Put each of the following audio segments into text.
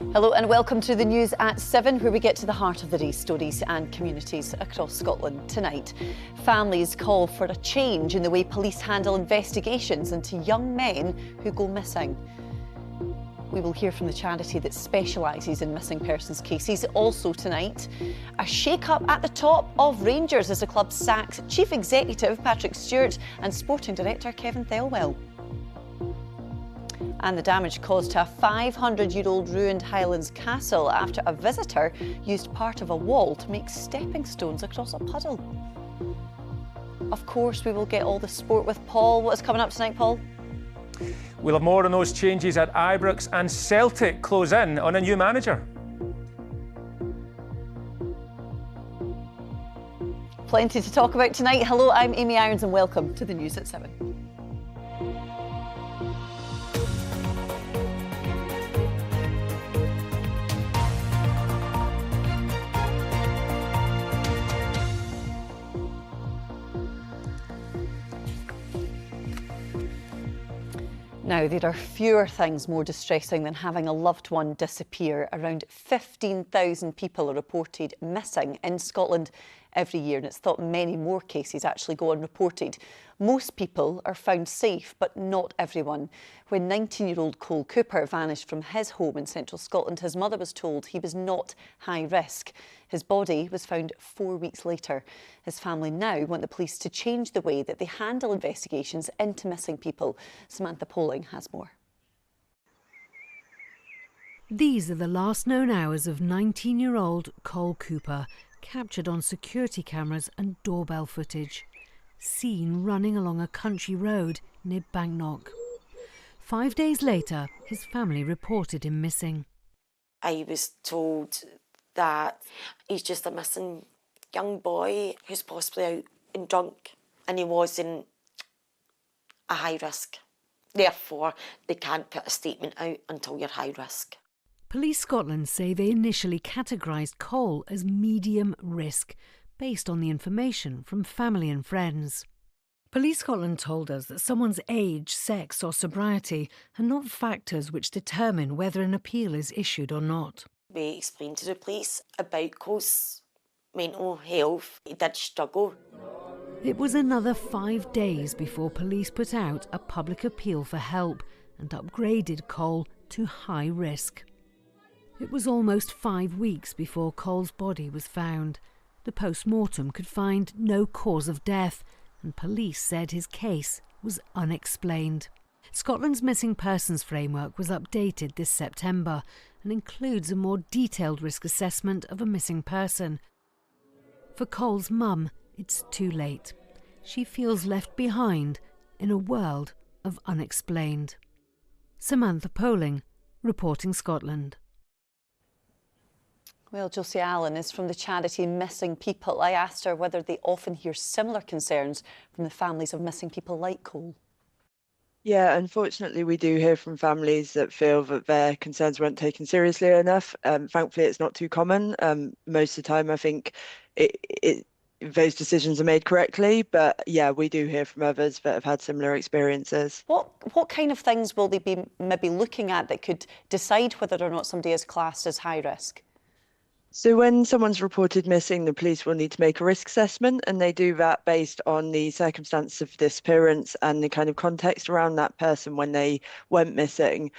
Hello and welcome to the news at 7, where we get to the heart of the day's stories and communities across Scotland. Tonight, families call for a change in the way police handle investigations into young men who go missing. We will hear from the charity that specialises in missing persons cases. Also tonight, a shake-up at the top of Rangers as the club sacks Chief Executive Patrick Stewart and Sporting Director Kevin Thelwell. And the damage caused to a 500-year-old ruined Highlands castle after a visitor used part of a wall to make stepping stones across a puddle. Of course, we will get all the sport with Paul. What is coming up tonight, Paul? We'll have more on those changes at Ibrox, and Celtic close in on a new manager. Plenty to talk about tonight. Hello, I'm Amy Irons and welcome to the news at 7. Now, there are fewer things more distressing than having a loved one disappear. Around 15,000 people are reported missing in Scotland every year, and it's thought many more cases actually go unreported. Most people are found safe, but not everyone. When 19-year-old Cole Cooper vanished from his home in central Scotland, his mother was told he was not high risk. His body was found 4 weeks later. His family now want the police to change the way that they handle investigations into missing people. Samantha Poling has more. These are the last known hours of 19-year-old Cole Cooper, captured on security cameras and doorbell footage. Seen running along a country road near Banknock. 5 days later, his family reported him missing. I was told that he's just a missing young boy who's possibly out and drunk, and he wasn't a high risk. Therefore, they can't put a statement out until you're high risk. Police Scotland say they initially categorised Cole as medium risk, based on the information from family and friends. Police Scotland told us that someone's age, sex or sobriety are not factors which determine whether an appeal is issued or not. We explained to the police about Cole's mental health. He did struggle. It was another 5 days before police put out a public appeal for help and upgraded Cole to high risk. It was almost 5 weeks before Cole's body was found. The post-mortem could find no cause of death, and police said his case was unexplained. Scotland's missing persons framework was updated this September and includes a more detailed risk assessment of a missing person. For Cole's mum, it's too late. She feels left behind in a world of unexplained. Samantha Poling, reporting Scotland. Well, Josie Allen is from the charity Missing People. I asked her whether they often hear similar concerns from the families of missing people like Cole. Yeah, unfortunately, we do hear from families that feel that their concerns weren't taken seriously enough. Thankfully, it's not too common. Most of the time, I think those decisions are made correctly. But yeah, we do hear from others that have had similar experiences. What kind of things will they be maybe looking at that could decide whether or not somebody is classed as high risk? So when someone's reported missing, the police will need to make a risk assessment, and they do that based on the circumstances of disappearance and the kind of context around that person when they went missing.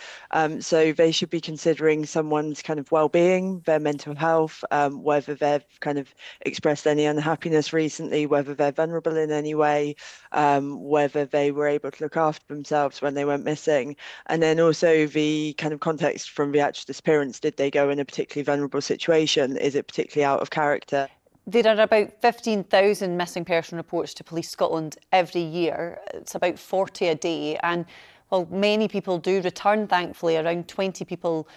So they should be considering someone's kind of well-being, their mental health, whether they've kind of expressed any unhappiness recently, whether they're vulnerable in any way, whether they were able to look after themselves when they went missing. And then also the kind of context from the actual disappearance. Did they go in a particularly vulnerable situation? Is it particularly out of character? There are about 15,000 missing person reports to Police Scotland every year. It's about 40 a day. And while many people do return, thankfully, around 20 people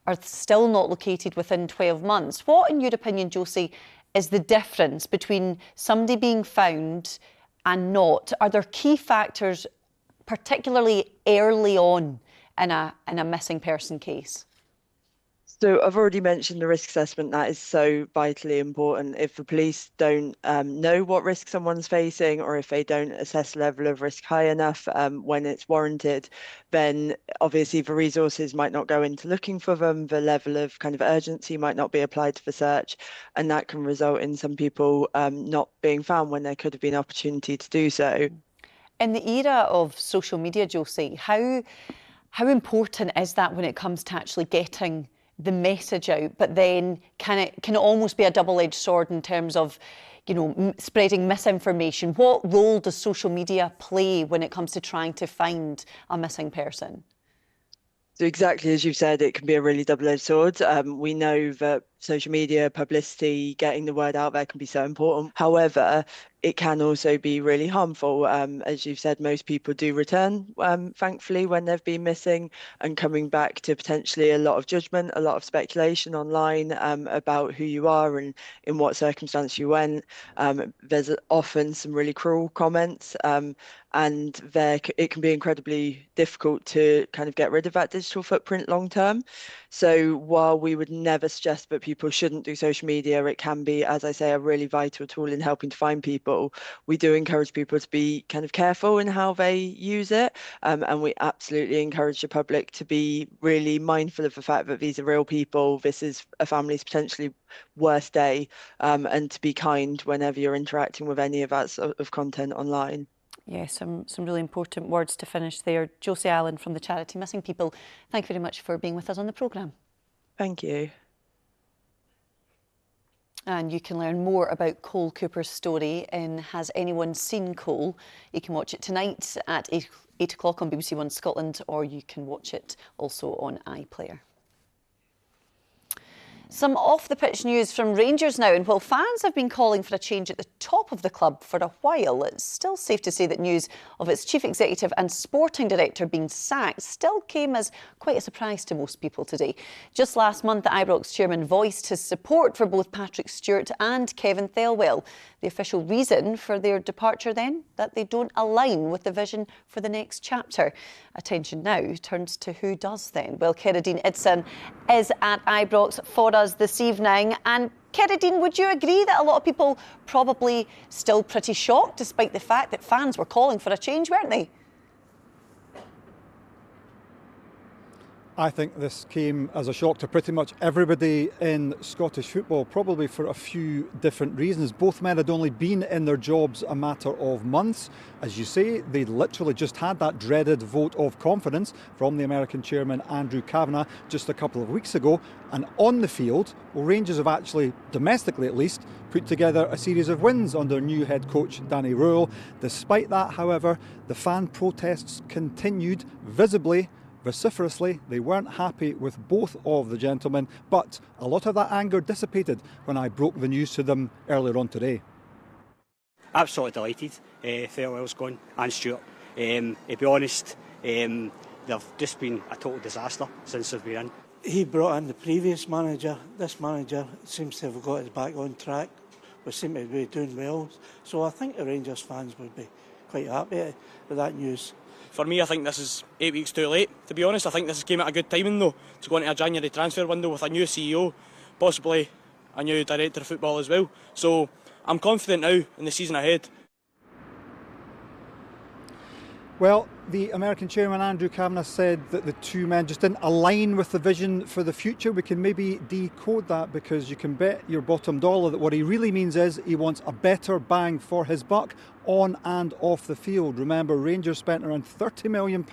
are still not located within 12 months. What, in your opinion, Josie, is the difference between somebody being found and not? Are there key factors, particularly early on in a missing person case? So I've already mentioned the risk assessment. That is so vitally important. If the police don't know what risk someone's facing, or if they don't assess the level of risk high enough when it's warranted, then obviously the resources might not go into looking for them. The level of kind of urgency might not be applied to the search, and that can result in some people not being found when there could have been opportunity to do so. In the era of social media, Josie, how important is that when it comes to actually getting the message out, but then can it almost be a double-edged sword in terms of, you know, spreading misinformation? What role does social media play when it comes to trying to find a missing person? So exactly as you've said, it can be a really double-edged sword. We know that social media, publicity, getting the word out there can be so important. However, it can also be really harmful. As you've said, most people do return, thankfully, when they've been missing, and coming back to potentially a lot of judgment, a lot of speculation online about who you are and in what circumstance you went. There's often some really cruel comments, and it can be incredibly difficult to kind of get rid of that digital footprint long term. So while we would never suggest that people shouldn't do social media, it can be, as I say, a really vital tool in helping to find people. We do encourage people to be kind of careful in how they use it. And we absolutely encourage the public to be really mindful of the fact that these are real people. This is a family's potentially worst day, and to be kind whenever you're interacting with any of that sort of content online. Yeah, some really important words to finish there. Josie Allen from the charity Missing People, thank you very much for being with us on the programme. Thank you. And you can learn more about Cole Cooper's story in Has Anyone Seen Cole? You can watch it tonight at 8 o'clock on BBC One Scotland, or you can watch it also on iPlayer. Some off-the-pitch news from Rangers now, and while fans have been calling for a change at the top of the club for a while, it's still safe to say that news of its chief executive and sporting director being sacked still came as quite a surprise to most people today. Just last month, the Ibrox chairman voiced his support for both Patrick Stewart and Kevin Thelwell. The official reason for their departure then? That they don't align with the vision for the next chapter. Attention now turns to who does then. Well, Keradine Idsan is at Ibrox for us this evening. And Keradine, would you agree that a lot of people probably still pretty shocked, despite the fact that fans were calling for a change, weren't they? I think this came as a shock to pretty much everybody in Scottish football, probably for a few different reasons. Both men had only been in their jobs a matter of months. As you say, they literally just had that dreaded vote of confidence from the American chairman Andrew Kavanagh just a couple of weeks ago. And on the field, well, Rangers have actually, domestically at least, put together a series of wins under new head coach Danny Röhl. Despite that, however, the fan protests continued visibly. Vociferously, they weren't happy with both of the gentlemen, but a lot of that anger dissipated when I broke the news to them earlier on today. Absolutely delighted. Thelwell's gone and Stewart. To be honest, they've just been a total disaster since they've been in. He brought in the previous manager. This manager seems to have got his back on track. We seem to be doing well. So I think the Rangers fans would be quite happy with that news. For me, I think this is 8 weeks too late, to be honest. I think this came at a good timing, though, to go into a January transfer window with a new CEO, possibly a new director of football as well. So I'm confident now in the season ahead. Well, the American chairman Andrew Kavanagh said that the two men just didn't align with the vision for the future. We can maybe decode that, because you can bet your bottom dollar that what he really means is he wants a better bang for his buck on and off the field. Remember, Rangers spent around £30 million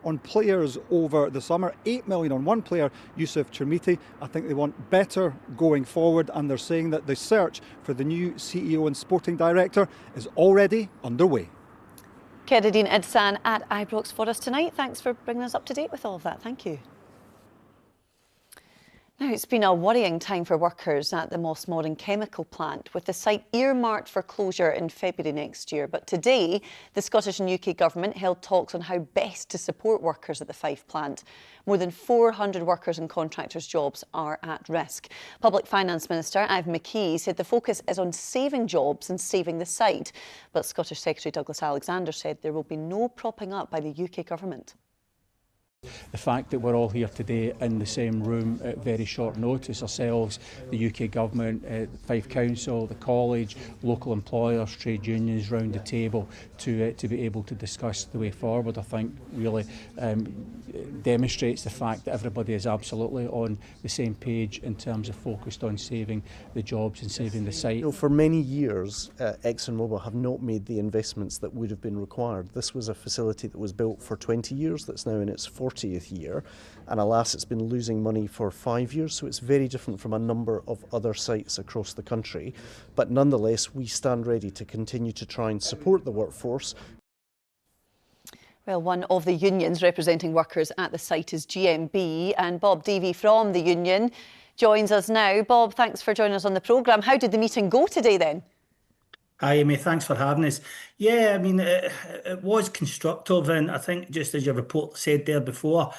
on players over the summer, £8 million on one player, Yusuf Chermiti. I think they want better going forward, and they're saying that the search for the new CEO and sporting director is already underway. Keradine Idsan at Ibrox for us tonight. Thanks for bringing us up to date with all of that. Thank you. Now, it's been a worrying time for workers at the Moss Mauring chemical plant, with the site earmarked for closure in February next year. But today, the Scottish and UK government held talks on how best to support workers at the Fife plant. More than 400 workers and contractors' jobs are at risk. Public Finance Minister Ive McKee said the focus is on saving jobs and saving the site. But Scottish Secretary Douglas Alexander said there will be no propping up by the UK government. The fact that we're all here today in the same room at very short notice, ourselves, the UK Government, Fife Council, the college, local employers, trade unions round the table to be able to discuss the way forward, I think really demonstrates the fact that everybody is absolutely on the same page in terms of focused on saving the jobs and saving the site. You know, for many years, ExxonMobil have not made the investments that would have been required. This was a facility that was built for 20 years, that's now in its 40th year, and alas, it's been losing money for 5 years, so it's very different from a number of other sites across the country. But nonetheless, we stand ready to continue to try and support the workforce. Well, one of the unions representing workers at the site is GMB, and Bob Davey from the union joins us now. Bob, thanks for joining us on the programme. How did the meeting go today then? Hi, Amy. Thanks for having us. Yeah, I mean, it was constructive, and I think just as your report said there before,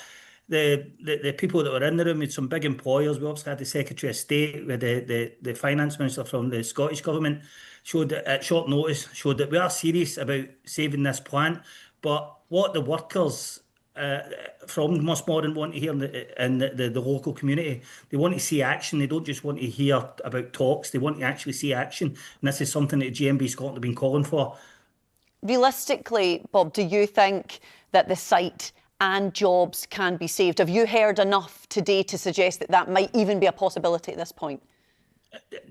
the people that were in the room, we had some big employers. We obviously had the Secretary of State, with the Finance Minister from the Scottish Government, showed that at short notice, showed that we are serious about saving this plant. But what the workers from Mossmorton want to hear in the local community, they want to see action. They don't just want to hear about talks. They want to actually see action. And this is something that GMB Scotland have been calling for. Realistically, Bob, do you think that the site and jobs can be saved? Have you heard enough today to suggest that that might even be a possibility at this point?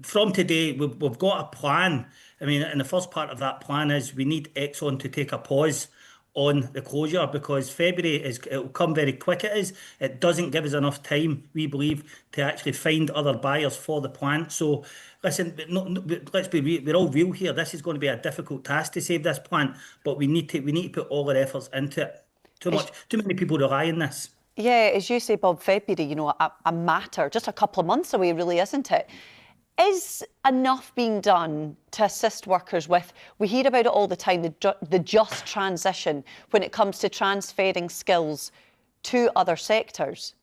From today, we've got a plan. I mean, and the first part of that plan is we need Exxon to take a pause on the closure, because February it'll come very quick. It doesn't give us enough time, we believe, to actually find other buyers for the plant. So listen, we're all real here. This is going to be a difficult task to save this plant, but we need to put all our efforts into it. Too many people rely on this. Yeah, as you say, Bob, February, you know, a matter, just a couple of months away, really, isn't it? Is enough being done to assist workers with, we hear about it all the time, the just transition when it comes to transferring skills to other sectors?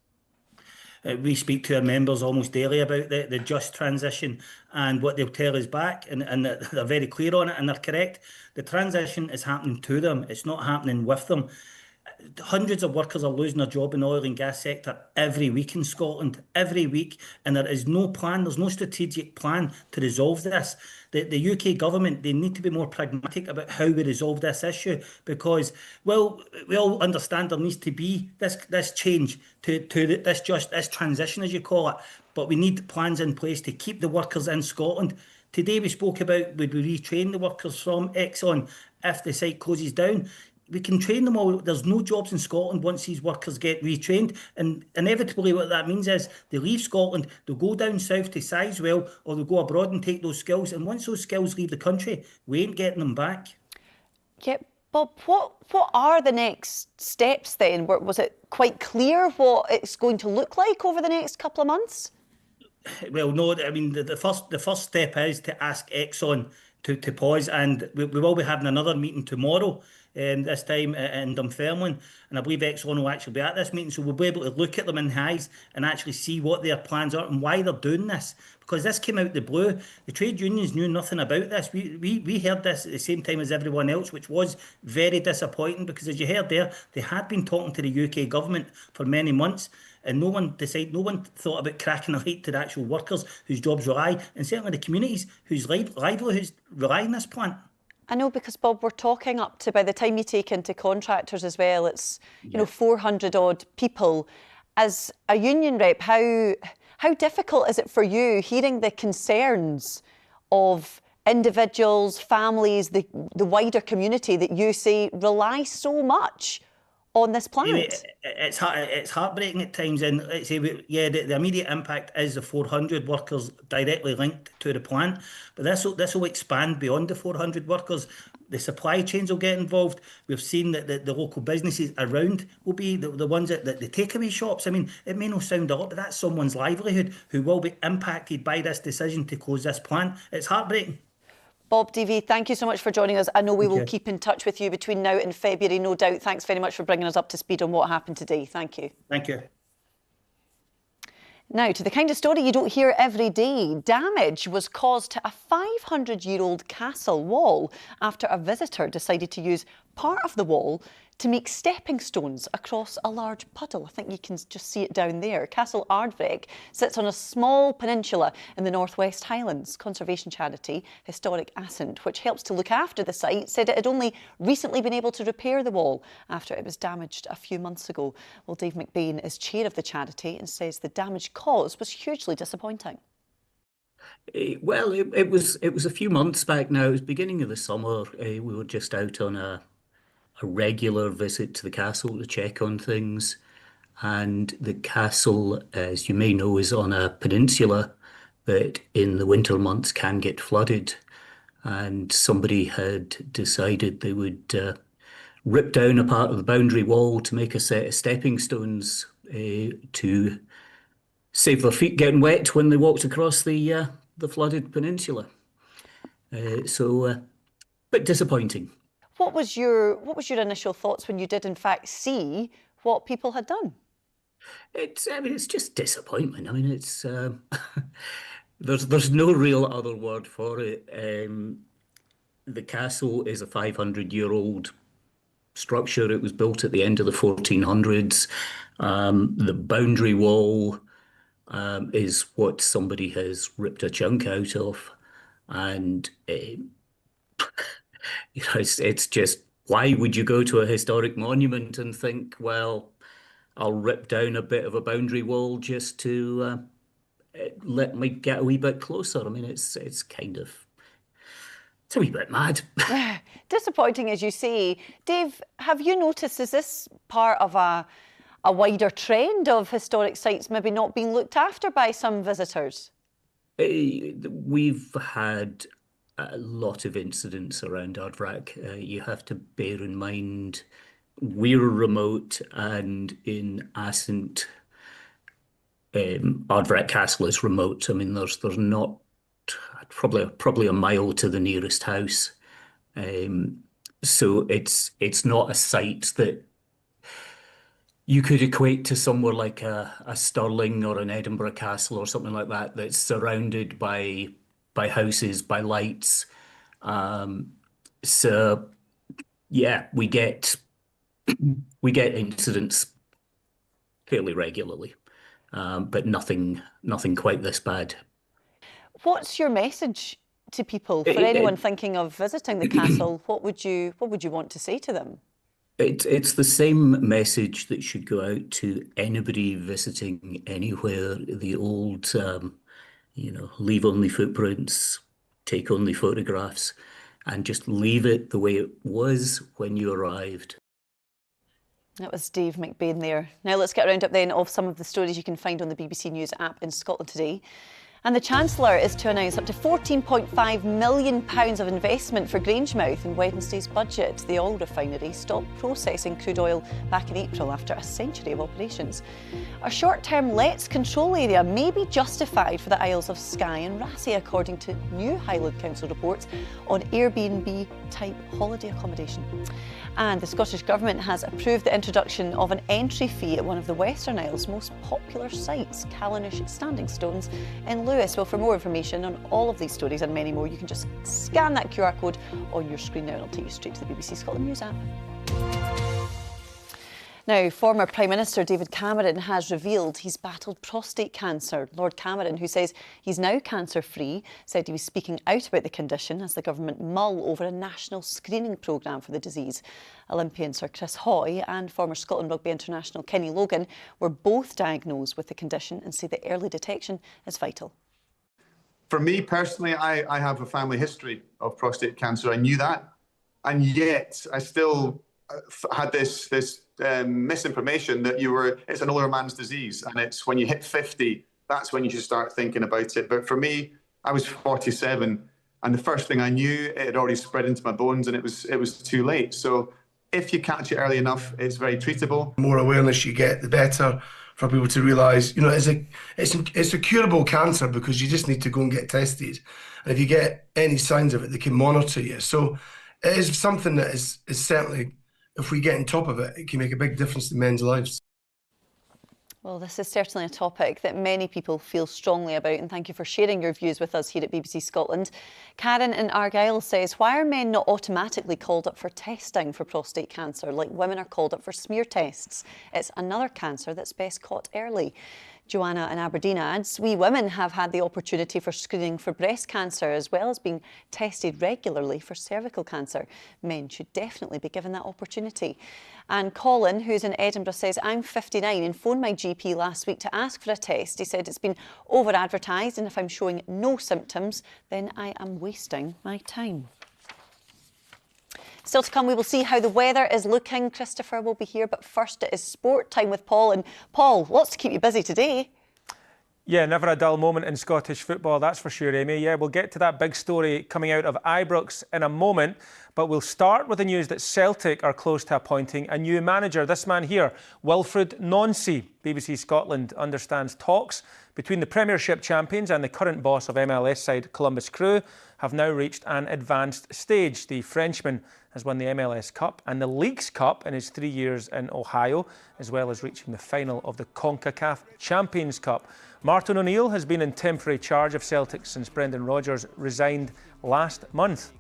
We speak to our members almost daily about the just transition and what they'll tell us back, and they're very clear on it, and they're correct. The transition is happening to them, it's not happening with them. Hundreds of workers are losing their job in the oil and gas sector every week in Scotland, every week, and there is no plan, there's no strategic plan to resolve this. The UK government, they need to be more pragmatic about how we resolve this issue, because, well, we all understand there needs to be this change to this transition, as you call it, but we need plans in place to keep the workers in Scotland. Today we spoke about, would we retrain the workers from Exxon if the site closes down? We can train them all. There's no jobs in Scotland once these workers get retrained. And inevitably what that means is they leave Scotland, they'll go down south to Sizewell, or they'll go abroad and take those skills. And once those skills leave the country, we ain't getting them back. Yeah, Bob, what are the next steps then? Was it quite clear what it's going to look like over the next couple of months? Well, no, I mean, the first step is to ask Exxon to pause, and we will be having another meeting tomorrow, this time in Dunfermline, and I believe Exxon will actually be at this meeting, so we'll be able to look at them in the eyes and actually see what their plans are and why they're doing this, because this came out the blue. The trade unions knew nothing about this. We heard this at the same time as everyone else, which was very disappointing, because as you heard there, they had been talking to the UK government for many months, and no one thought about cracking a light to the actual workers whose jobs rely, and certainly the communities whose livelihoods rely on this plant. I know, because Bob, we're talking up to, by the time you take into contractors as well, it's 400 odd people. As a union rep, how difficult is it for you hearing the concerns of individuals, families, the wider community that you say rely so much on this plant? It's heartbreaking at times, and let's say, the immediate impact is the 400 workers directly linked to the plant, but this will expand beyond the 400 workers. The supply chains will get involved. We've seen that the local businesses around will be the ones that the takeaway shops. I mean, it may not sound a lot, but that's someone's livelihood who will be impacted by this decision to close this plant. It's heartbreaking. Bob Davey, thank you so much for joining us. I know we will keep in touch with you between now and February, no doubt. Thanks very much for bringing us up to speed on what happened today. Thank you. Thank you. Now, to the kind of story you don't hear every day. Damage was caused to a 500-year-old castle wall after a visitor decided to use part of the wall to make stepping stones across a large puddle. I think you can just see it down there. Castle Ardbeg sits on a small peninsula in the Northwest Highlands. Conservation charity Historic Ascent, which helps to look after the site, said it had only recently been able to repair the wall after it was damaged a few months ago. Well, Dave McBain is chair of the charity and says the damage caused was hugely disappointing. Well, it was a few months back now. It was beginning of the summer. We were just out on a regular visit to the castle to check on things. And the castle, as you may know, is on a peninsula that in the winter months can get flooded. And somebody had decided they would rip down a part of the boundary wall to make a set of stepping stones to save their feet getting wet when they walked across the flooded peninsula. Bit disappointing. What was your initial thoughts when you did in fact see what people had done? It's just disappointment. I mean, it's there's no real other word for it. The castle is a 500-year-old structure. It was built at the end of the 1400s. The boundary wall is what somebody has ripped a chunk out of, and it's just, why would you go to a historic monument and think, well, I'll rip down a bit of a boundary wall just to let me get a wee bit closer? I mean, it's a wee bit mad. Disappointing, as you say. Dave, have you noticed, is this part of a wider trend of historic sites maybe not being looked after by some visitors? We've had a lot of incidents around Ardvrak. You have to bear in mind we're remote, and in Ascent, Ardvrak Castle is remote. I mean, there's not probably a mile to the nearest house, so it's not a site that you could equate to somewhere like a Stirling or an Edinburgh Castle or something like that, that's surrounded by houses, by lights. So yeah, we get incidents fairly regularly, but nothing quite this bad. What's your message to people, for anyone thinking of visiting the castle? What would you want to say to them? It's the same message that should go out to anybody visiting anywhere. The old, leave only footprints, take only photographs, and just leave it the way it was when you arrived. That was Dave McBain there. Now let's get a roundup then of some of the stories you can find on the BBC News app in Scotland today. And the Chancellor is to announce up to £14.5 million of investment for Grangemouth in Wednesday's budget. The oil refinery stopped processing crude oil back in April after a century of operations. A short-term Let's Control area may be justified for the Isles of Skye and Rassay, according to new Highland Council reports on Airbnb-type holiday accommodation. And the Scottish Government has approved the introduction of an entry fee at one of the Western Isles' most popular sites, Callanish Standing Stones in Lewis. Well, for more information on all of these stories and many more, you can just scan that QR code on your screen now and it'll take you straight to the BBC Scotland News app. Now, former Prime Minister David Cameron has revealed he's battled prostate cancer. Lord Cameron, who says he's now cancer-free, said he was speaking out about the condition as the government mull over a national screening programme for the disease. Olympian Sir Chris Hoy and former Scotland Rugby international Kenny Logan were both diagnosed with the condition and say that early detection is vital. For me personally, I have a family history of prostate cancer. I knew that, and yet I still had this misinformation that it's an older man's disease, and it's when you hit 50, that's when you should start thinking about it. But for me, I was 47, and the first thing I knew, it had already spread into my bones, and it was too late. So if you catch it early enough, it's very treatable. The more awareness you get, the better for people to realise, it's a curable cancer, because you just need to go and get tested. And if you get any signs of it, they can monitor you. So it is something that is certainly, if we get on top of it, it can make a big difference to men's lives. Well, Well, this is certainly a topic that many people feel strongly about, and thank you for sharing your views with us here at BBC Scotland. Karen in Argyll says, why are men not automatically called up for testing for prostate cancer, like women are called up for smear tests? It's another cancer that's best caught early. Joanna in Aberdeen adds, we women have had the opportunity for screening for breast cancer as well as being tested regularly for cervical cancer. Men should definitely be given that opportunity. And Colin, who's in Edinburgh, says, I'm 59 and phoned my GP last week to ask for a test. He said it's been over-advertised and if I'm showing no symptoms, then I am wasting my time. Still to come, we will see how the weather is looking. Christopher will be here, but first it is sport time with Paul. And Paul, lots to keep you busy today. Yeah, never a dull moment in Scottish football, that's for sure, Amy. Yeah, we'll get to that big story coming out of Ibrox in a moment, but we'll start with the news that Celtic are close to appointing a new manager. This man here, Wilfred Noncy. BBC Scotland understands talks between the Premiership champions and the current boss of MLS side Columbus Crew have now reached an advanced stage. The Frenchman has won the MLS Cup and the Leagues Cup in his 3 years in Ohio, as well as reaching the final of the CONCACAF Champions Cup. Martin O'Neill has been in temporary charge of Celtic since Brendan Rodgers resigned last month.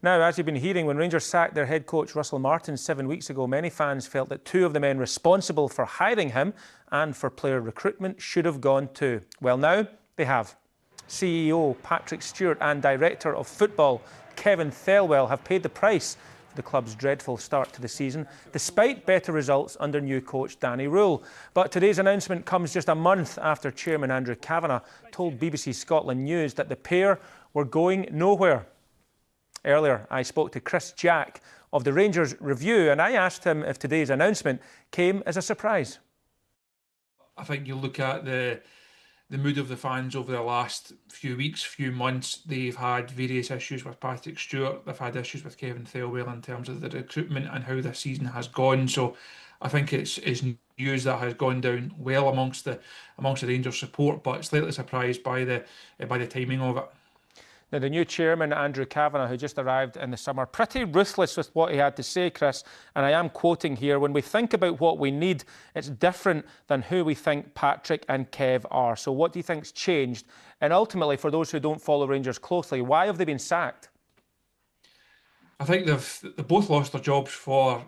Now, as you've been hearing, when Rangers sacked their head coach Russell Martin 7 weeks ago, many fans felt that two of the men responsible for hiring him and for player recruitment should have gone too. Well, now they have. CEO Patrick Stewart and Director of Football Kevin Thelwell have paid the price for the club's dreadful start to the season, despite better results under new coach Danny Rule. But today's announcement comes just a month after Chairman Andrew Kavanagh told BBC Scotland News that the pair were going nowhere. Earlier, I spoke to Chris Jack of the Rangers Review and I asked him if today's announcement came as a surprise. I think you look at the mood of the fans over the last few weeks, few months. They've had various issues with Patrick Stewart. They've had issues with Kevin Thelwell in terms of the recruitment and how the season has gone. So I think it's news that has gone down well amongst the Rangers support, but slightly surprised by the timing of it. Now, the new chairman, Andrew Kavanagh, who just arrived in the summer, pretty ruthless with what he had to say, Chris, and I am quoting here, when we think about what we need, it's different than who we think Patrick and Kev are. So what do you think's changed? And ultimately, for those who don't follow Rangers closely, why have they been sacked? I think they've both lost their jobs for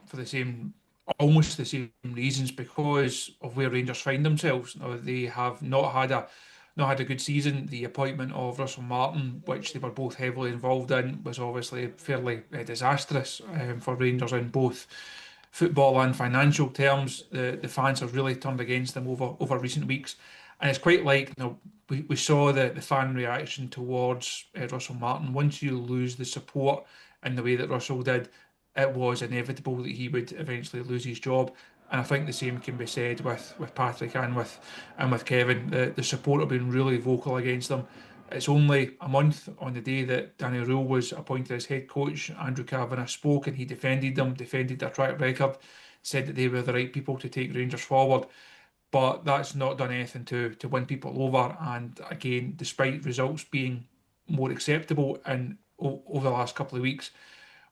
almost the same reasons, because of where Rangers find themselves. Now, they have not had a good season. The appointment of Russell Martin, which they were both heavily involved in, was obviously fairly disastrous for Rangers in both football and financial terms. The fans have really turned against them over recent weeks, and it's quite like, we saw the fan reaction towards Russell Martin. Once you lose the support in the way that Russell did, it was inevitable that he would eventually lose his job. And I think the same can be said with Patrick and with Kevin. The support have been really vocal against them. It's only a month on the day that Danny Rule was appointed as head coach. Andrew Kavanagh spoke and he defended them, defended their track record, said that they were the right people to take Rangers forward. But that's not done anything to win people over. And again, despite results being more acceptable over the last couple of weeks,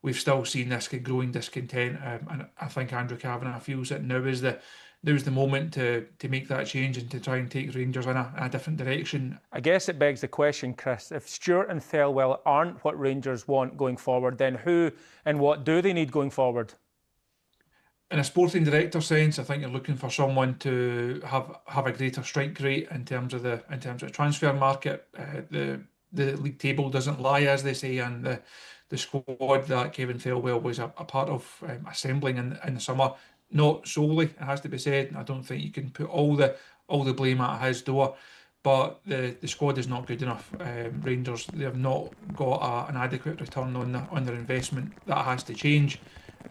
we've still seen this growing discontent, and I think Andrew Kavanagh feels that now is the moment to make that change and to try and take Rangers in a different direction. I guess it begs the question, Chris, if Stewart and Thelwell aren't what Rangers want going forward, then who and what do they need going forward? In a sporting director sense, I think you're looking for someone to have a greater strike rate in terms of the transfer market. The league table doesn't lie, as they say, and the squad that Kevin Thelwell was a part of assembling in the summer, not solely, it has to be said. I don't think you can put all the blame at his door, but the squad is not good enough. Rangers, they have not got an adequate return on their investment. That has to change.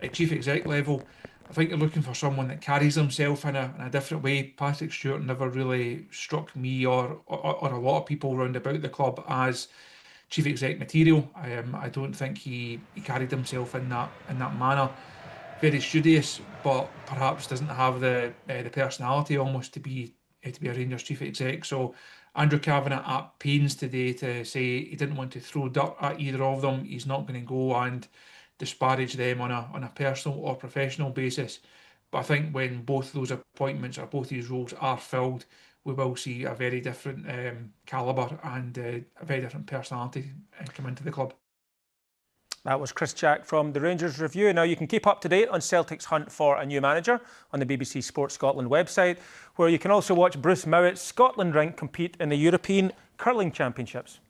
At chief exec level, I think you're looking for someone that carries himself in a different way. Patrick Stewart never really struck me or a lot of people round about the club as chief exec material. I don't think he carried himself in that manner. Very studious, but perhaps doesn't have the personality almost to be a Rangers chief exec. So Andrew Kavanagh at pains today to say he didn't want to throw dirt at either of them. He's not going to go and disparage them on a personal or professional basis. But I think when both those appointments or both these roles are filled, we will see a very different calibre and a very different personality come into the club. That was Chris Jack from the Rangers Review. Now you can keep up to date on Celtic's hunt for a new manager on the BBC Sports Scotland website, where you can also watch Bruce Mowatt's Scotland Rink compete in the European Curling Championships.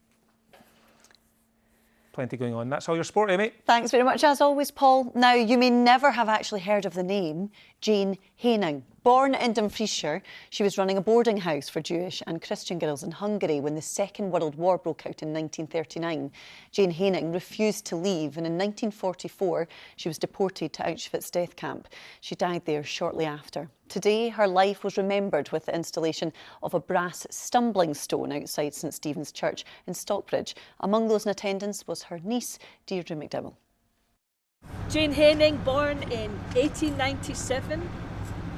Plenty going on. That's all your sport, Amy. Thanks very much, as always, Paul. Now, you may never have actually heard of the name Jane Haining. Born in Dumfriesshire, she was running a boarding house for Jewish and Christian girls in Hungary when the Second World War broke out in 1939. Jane Haining refused to leave, and in 1944, she was deported to Auschwitz death camp. She died there shortly after. Today, her life was remembered with the installation of a brass stumbling stone outside St Stephen's Church in Stockbridge. Among those in attendance was her niece, Deirdre McDowell. Jane Haining, born in 1897,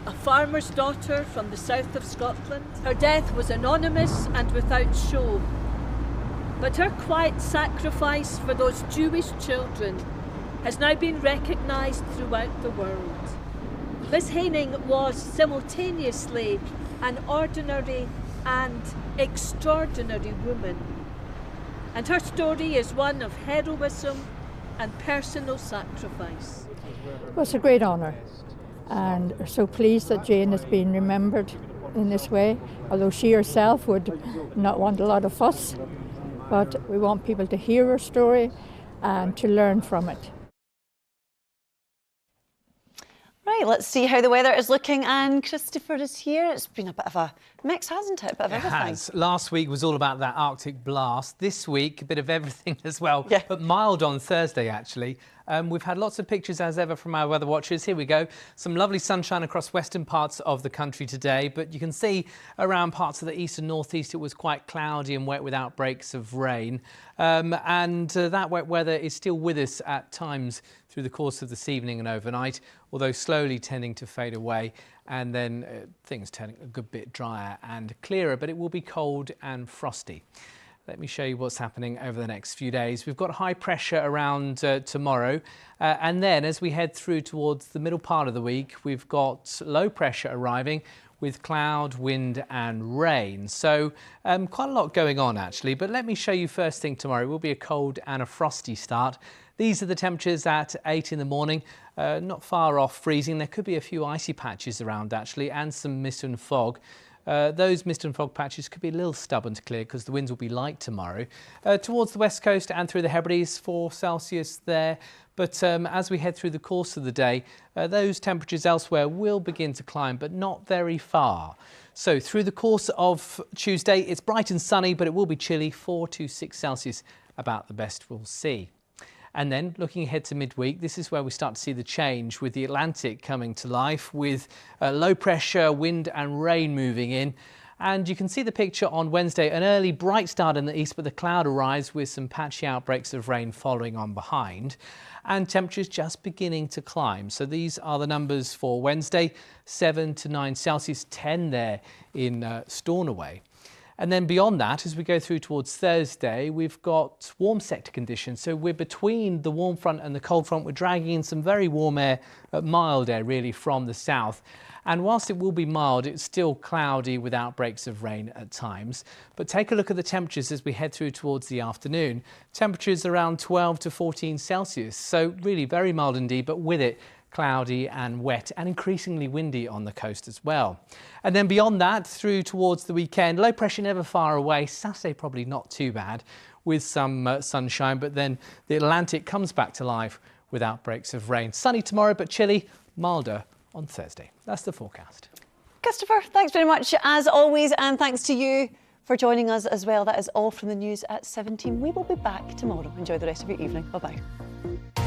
a farmer's daughter from the south of Scotland. Her death was anonymous and without show, but her quiet sacrifice for those Jewish children has now been recognised throughout the world. Miss Haining was simultaneously an ordinary and extraordinary woman, and her story is one of heroism and personal sacrifice. Well, it's a great honour, and we're so pleased that Jane has been remembered in this way, although she herself would not want a lot of fuss, but we want people to hear her story and to learn from it. Right, let's see how the weather is looking, and Christopher is here. It's been a bit of a mix, hasn't it? A bit of everything. It has. Last week was all about that Arctic blast. This week, a bit of everything as well, but mild on Thursday, actually. We've had lots of pictures, as ever, from our weather watchers. Here we go. Some lovely sunshine across western parts of the country today, but you can see around parts of the east and northeast it was quite cloudy and wet with outbreaks of rain. That wet weather is still with us at times through the course of this evening and overnight, although slowly tending to fade away, and then things turning a good bit drier and clearer, but it will be cold and frosty. Let me show you what's happening over the next few days. We've got high pressure around tomorrow, and then as we head through towards the middle part of the week, we've got low pressure arriving with cloud, wind and rain. So quite a lot going on actually, but let me show you first thing tomorrow. It will be a cold and a frosty start. These are the temperatures at 8 in the morning, not far off freezing. There could be a few icy patches around actually, and some mist and fog. Those mist and fog patches could be a little stubborn to clear because the winds will be light tomorrow. Towards the west coast and through the Hebrides, 4 Celsius there. But as we head through the course of the day, those temperatures elsewhere will begin to climb, but not very far. So through the course of Tuesday, it's bright and sunny, but it will be chilly, 4 to 6 Celsius, about the best we'll see. And then looking ahead to midweek, this is where we start to see the change with the Atlantic coming to life with low pressure, wind and rain moving in. And you can see the picture on Wednesday, an early bright start in the east, but the cloud arrives with some patchy outbreaks of rain following on behind. And temperatures just beginning to climb. So these are the numbers for Wednesday, 7 to 9 Celsius, 10 there in Stornoway. And then beyond that, as we go through towards Thursday, we've got warm sector conditions. So we're between the warm front and the cold front. We're dragging in some very warm air, mild air really, from the south. And whilst it will be mild, it's still cloudy with outbreaks of rain at times. But take a look at the temperatures as we head through towards the afternoon. Temperatures around 12 to 14 Celsius. So really very mild indeed, but with it, cloudy and wet and increasingly windy on the coast as well. And then beyond that, through towards the weekend, low pressure never far away. Saturday probably not too bad with some sunshine, but then the Atlantic comes back to life with outbreaks of rain. Sunny tomorrow, but chilly, milder on Thursday. That's the forecast. Christopher, thanks very much as always, and thanks to you for joining us as well. That is all from the news at 17. We will be back tomorrow. Enjoy the rest of your evening. Bye-bye.